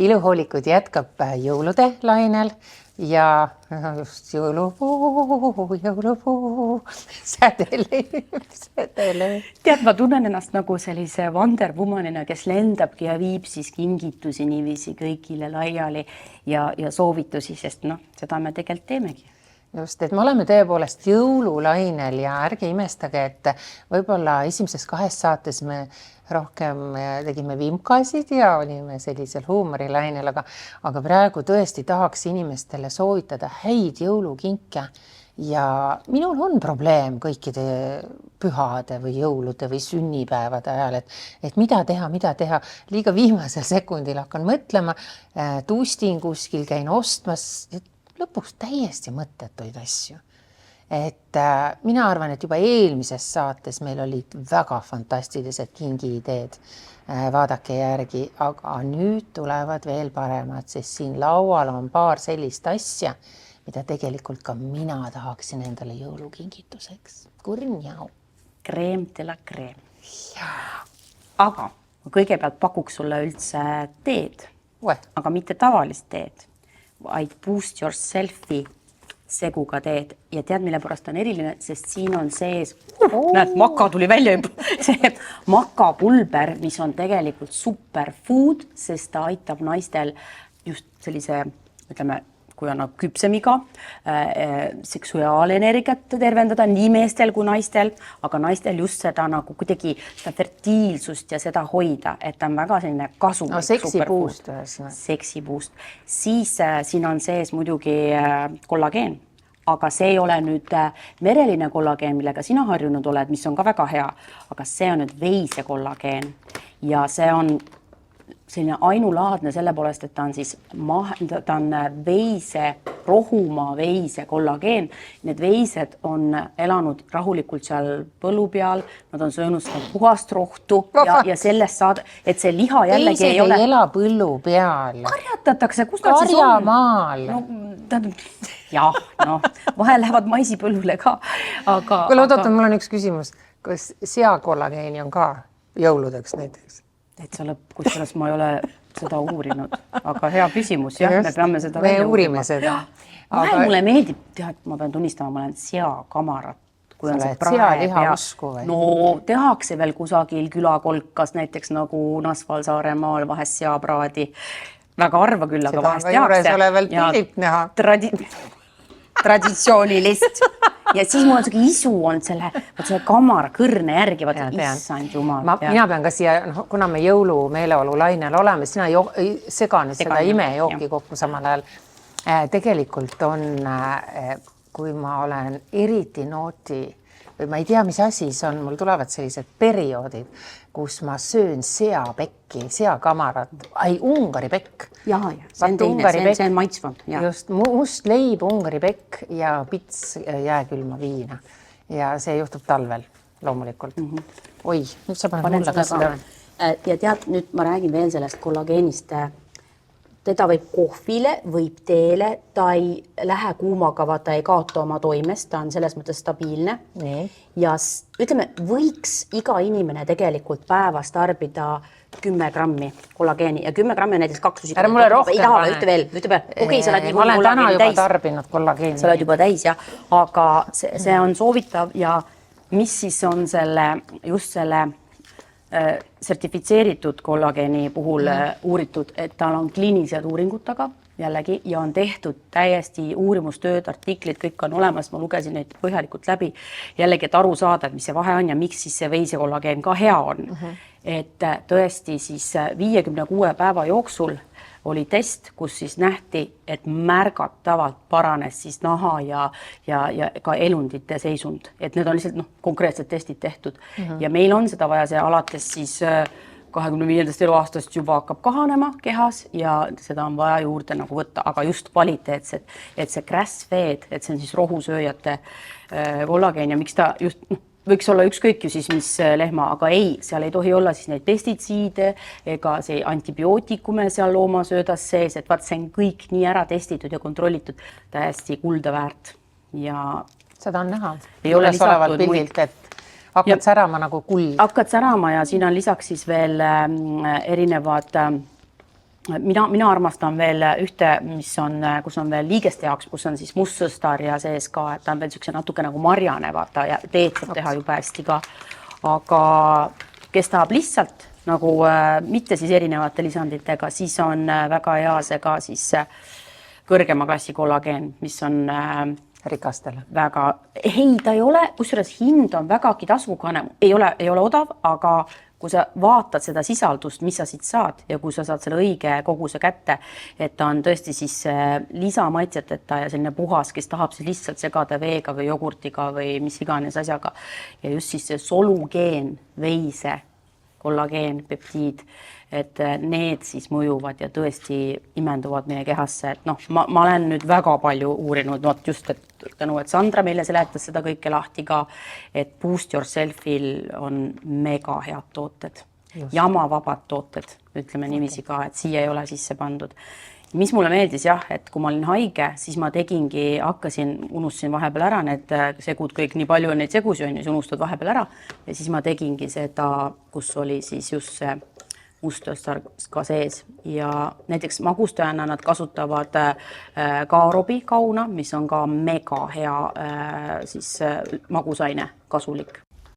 Iluhoolikud jätkab jõulude lainel ja just jõulupuu sädeleb. Tead, ma tunnen ennast nagu sellise Wonder Womanina, kes lendabki ja viib siis kingitusi niiviisi kõigile laiali ja soovitusi, sest seda me tegelikult teemegi. Just, et me oleme tõepoolest jõululainel ja ärge imestage, et võib-olla esimeses 2 saates me rohkem tegime vimkasid ja olime sellisel huumorilainel, aga praegu tõesti tahaks inimestele soovitada häid jõulukinke ja minul on probleem kõikide pühade või jõulude või sünnipäevade ajal, et mida teha. Liiga viimasel sekundil hakkan mõtlema, tuustin kuskil, käin ostmas, lõpuks täiesti mõttetuid asju. Et mina arvan, et juba eelmises saates meil olid väga fantastilised kingiideed. Vaadake järgi, aga nüüd tulevad veel paremad, sest siin laual on paar sellist asja, mida tegelikult ka mina tahaksin endale jõulukingituseks. Kurniau. Crème de la crème. Aga ma kõigepealt pakuks sulle üldse teed, aga mitte tavalist teed, vaid Boost Yourselfi seguga teed ja tead, mille pärast on eriline, sest siin on sees, näed, maka tuli välja juba, see makapulber, mis on tegelikult superfood, sest ta aitab naistel just sellise, ütleme, kui on küpsemiga, seksuaalenergiat tervendada nii meestel kui naistel, aga naistel just seda nagu kuidagi seda fertiilsust ja seda hoida, et ta on väga selline kasulik. No seksipuust. Seksipuust. Siis siin on sees muidugi kollageen, aga see ei ole nüüd mereline kollageen, millega sina harjunud oled, mis on ka väga hea, aga see on nüüd veise kollageen ja see on selline ainulaadne selle poolest, et ta on siis ta on veise, rohumaa veise kollageen. Need veised on elanud rahulikult seal põllu peal, nad on söönud seda puhast rohtu ja sellest saada, et see liha jällegi ei ole. Veised ei ela põllu peal. Karjatatakse, kus nad siis on? Karjamaal. Vahel lähevad maisipõllule ka. Kuule, oodata, mul on üks küsimus. Kas seakollageeni on ka jõuludeks näiteks? Täitsa lõpp, kusjuures ma ei ole seda uurinud, aga hea küsimus, jah, me peame seda välja uurima. Vahel mulle meeldib, tead, ma pean tunnistama, ma olen seakamarat. Sa oled sealiha usku või? No tehakse veel kusagil külakolkas, näiteks nagu Nasval Saaremaal vahest seapraadi. Väga arva küll, aga vahest tehakse. Seda ole veel tilip näha. Traditsioonilist. Ja siis mul on selline isu olnud selle kamara kõrne järgi, issand jumal. Mina pean ka siia, kuna me jõulumeeleolu lainel oleme, sina seganud seda imejooki kokku samal ajal. Tegelikult on, kui ma olen eriti nooti, või ma ei tea, mis asi see on, mul tulevad sellised perioodid, kus ma söön seapekki, seakamarat, Ungari pekk. See on teine, see on maitsvand. Just, must leib, Ungari pekk ja pits jääkülma viina. Ja see juhtub talvel loomulikult. Oi, nüüd sa paned mulle ka seda. Ja tead, nüüd ma räägin veel sellest kollageenist. Teda võib kohvile, võib teele, ta ei lähe kuumaga, vaata ei kaota oma toimest, ta on selles mõttes stabiilne. Ja ütleme, võiks iga inimene tegelikult päevas tarbida 10 grammi kollageeni ja 10 grammi on näiteks 2 Ära mulle rohkem pane. Ütle veel. Okay, sa oled ma olen täna juba tarbinud kollageeni. Sa oled juba täis, jah. Aga see on soovitav ja mis siis on just selle sertifitseeritud kollageeni puhul uuritud, et tal on kliinilised uuringud taga jällegi ja on tehtud täiesti uurimustööd, artiklid, kõik on olemas, ma lugesin neid põhjalikult läbi jällegi, et aru saada, et mis see vahe on ja miks siis see veise kollageen ka hea on. Et tõesti siis 56 päeva jooksul oli test, kus siis nähti, et märgatavalt paranes siis naha ja ka elundite seisund. Et need on lihtsalt konkreetsed testid tehtud. Ja meil on seda vaja, see alates siis 25. eluaastast juba hakkab kahanema kehas ja seda on vaja juurde nagu võtta, aga just kvaliteetsed, et see grass-fed, et see on siis rohusööjate kollageen ja miks ta just võiks olla ükskõik ju siis mis lehma, aga ei, seal ei tohi olla siis neid pestitsiide ega see antibiootikume seal loomasöödas sees, et vaat see on kõik nii ära testitud ja kontrollitud, täiesti kulda väärt. Ja seda on näha. Ei ole lisatud pildilt, et hakkad särama nagu kuld. Hakkad särama ja siin on lisaks siis veel erinevad mina armastan veel ühte, kus on veel liigeste jaoks, kus on siis mustsõstar ja sees ka, et ta on veel niisuguse natuke nagu marjane, vaata, ja teed saab teha jube hästi ka. Aga kes tahab lihtsalt nagu mitte siis erinevate lisanditega, siis on väga hea see ka siis kõrgema klassi kollageen, mis on rikastele. Väga, ta ei ole, kusjuures hind on vägagi tasukane, ei ole odav, aga kui sa vaatad seda sisaldust, mis sa siit saad ja kui sa saad selle õige koguse kätte, et ta on tõesti siis lisamaitseteta ja selline puhas, kes tahab siis lihtsalt segada veega või jogurtiga või mis iganes asjaga. Ja just siis see solugeen, veise, kollageen, peptiid, et need siis mõjuvad ja tõesti imenduvad meie kehasse. Et noh, ma olen nüüd väga palju uurinud, just tänu, et Sandra meile seletas seda kõike lahti ka, et Boost Yourselfil on mega head tooted, jamavabad tooted, ütleme niiviisi ka, et siia ei ole sisse pandud. Mis mulle meeldis jah, et kui ma olin haige, siis ma unustasin vahepeal ära need segud, kõik nii palju on neid segusi on, siis unustad vahepeal ära ja siis ma tegingi seda, kus oli siis just see mustsõstar ka sees ja näiteks magustajana nad kasutavad kaarobi kauna, mis on ka mega hea siis magusaine, kasulik.